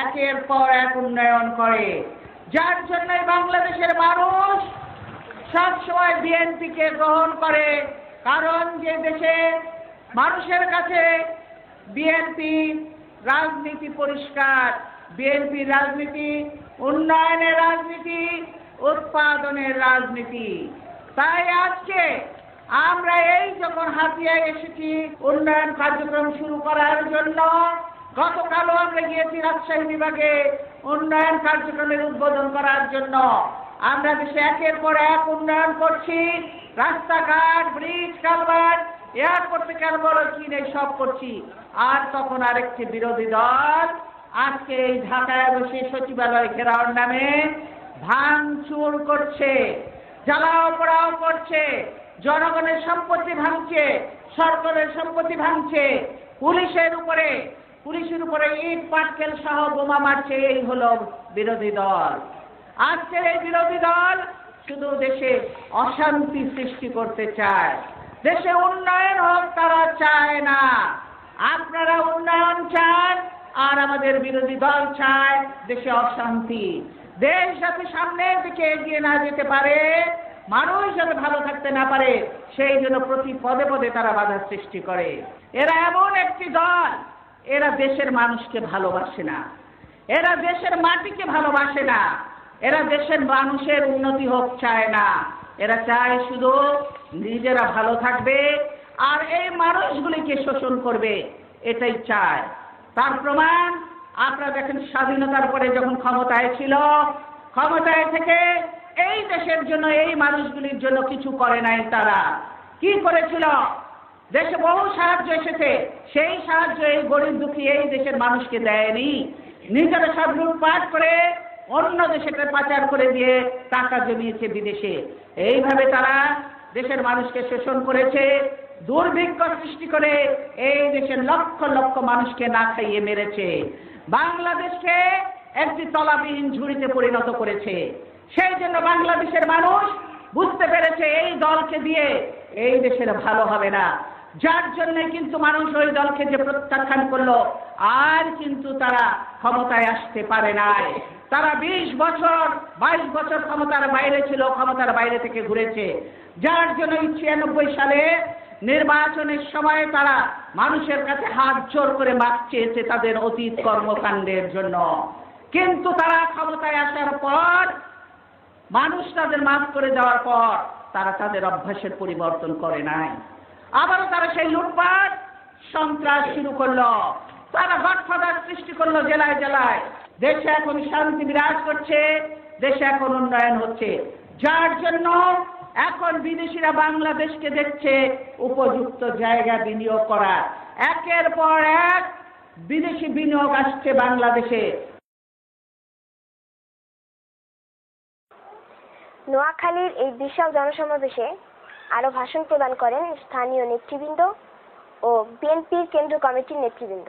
একের পর এক উন্নয়ন করে, যার জন্য বাংলাদেশের মানুষ সবসময় বিএনপিকে গ্রহণ করে। কারণ যে দেশে মানুষের কাছে বিএনপি রাজনীতি পরিষ্কার, বিএনপি রাজনীতি উন্নয়নের রাজনীতি, উৎপাদনের রাজনীতি। তাই আজকে আমরা এই যখন হাতিয়ায় এসেছি উন্নয়ন কার্যক্রম শুরু করার জন্য, গতকালও আমরা গিয়েছি রাজশাহী বিভাগে উন্নয়ন কার্যক্রমের উদ্বোধন করার জন্য। আমরা দেশে একের পর এক উন্নয়ন করছি, রাস্তাঘাট, ব্রিজ, কালভার্ট, এয়ারপোর্ট থেকে বড় কি নেই সব করছি। আর তখন আরেকটি বিরোধী দল আজকে এই ঢাকায় বসে সচিবালয় ঘেরাওর নামে ভাঙচুর করছে, জ্বালাও পোড়াও করছে, জনগণের সম্পত্তি ভাঙছে, সরকারের সম্পত্তি ভাঙছে, পুলিশের উপরে ইট পাটকেল সহ বোমা মারছে। এই হলো বিরোধী দল। আজকের এই বিরোধী দল শুধু দেশে অশান্তি সৃষ্টি করতে চায়, দেশে উন্নয়ন হোক তারা চায় না। আপনারা উন্নয়ন চান আর আমাদের বিরোধী দল চায় দেশে অশান্তি। দেশ যাতে সামনের দিকে এগিয়ে না যেতে পারে, মানুষ যাতে ভালো থাকতে না পারে, সেই জন্য প্রতি পদে পদে তারা বাধা সৃষ্টি করে। এরা এমন একটি দল, এরা দেশের মানুষকে ভালোবাসে না, এরা দেশের মাটিকে ভালোবাসে না, এরা দেশের মানুষের উন্নতি হোক চায় না। এরা চায় শুধু নিজেরা ভালো থাকবে আর এই মানুষগুলিকে শোষণ করবে, এটাই চায়। তার প্রমাণ আপনারা দেখেন, স্বাধীনতার পরে যখন ক্ষমতায় ছিল, ক্ষমতায় থেকে এই দেশের জন্য, এই মানুষগুলির জন্য কিছু করে নাই। তারা কি করেছিল? দেশে বহু সাহায্য এসেছে, সেই সাহায্য এই গরিব দুঃখী এই দেশের মানুষকে দেয়নি। নিজেরা সব লুটপাট করে অন্য দেশে পাচার করে দিয়ে টাকা জমিয়েছে বিদেশে। এইভাবে তারা দেশের মানুষকে শোষণ করেছে, দুর্ভিক্ষ সৃষ্টি করে এই দেশের লক্ষ লক্ষ মানুষকে না খাইয়ে মেরেছে, বাংলাদেশকে একটি তলাবিহীন ঝুড়িতে পরিণত করেছে। সেই জন্য বাংলাদেশের মানুষ বুঝতে পেরেছে এই দলকে দিয়ে এই দেশের ভালো হবে না, যার জন্য কিন্তু মানুষ ওই দলকে যে প্রত্যাখ্যান করলো, আর কিন্তু তারা ক্ষমতায় আসতে পারে নাই। তারা 20 বছর 22 বছর ক্ষমতার বাইরে ছিল, ক্ষমতার বাইরে থেকে ঘুরেছে, যার জন্য 96 সালে নির্বাচনের সময় তারা মানুষের কাছে হাত জোর করে মাপ চেয়েছে তাদের অতীত কর্মকাণ্ডের জন্য। কিন্তু তারা ক্ষমতায় আসার পর, মানুষ তাদের মাফ করে দেওয়ার পর, তারা তাদের অভ্যাসের পরিবর্তন করে নাই। আবারও তারা সেই লুটপাট সন্ত্রাস শুরু করলো, তারা গডফাদার সৃষ্টি করলো জেলায় জেলায়। দেশে এখন শান্তি বিরাজ করছে, দেশে এখন উন্নয়ন হচ্ছে, যার জন্য এখন বিদেশিরা বাংলাদেশকে দেখছে উপযুক্ত জায়গা বিনিয়োগ করা। একের পর এক বিদেশি বিনিয়োগ আসছে বাংলাদেশে। নোয়াখালীর এই বিশাল জনসমাবেশে আরো ভাষণ প্রদান করেন স্থানীয় নেতৃবৃন্দ ও বিএনপির কেন্দ্রীয় কমিটির নেতৃবৃন্দ।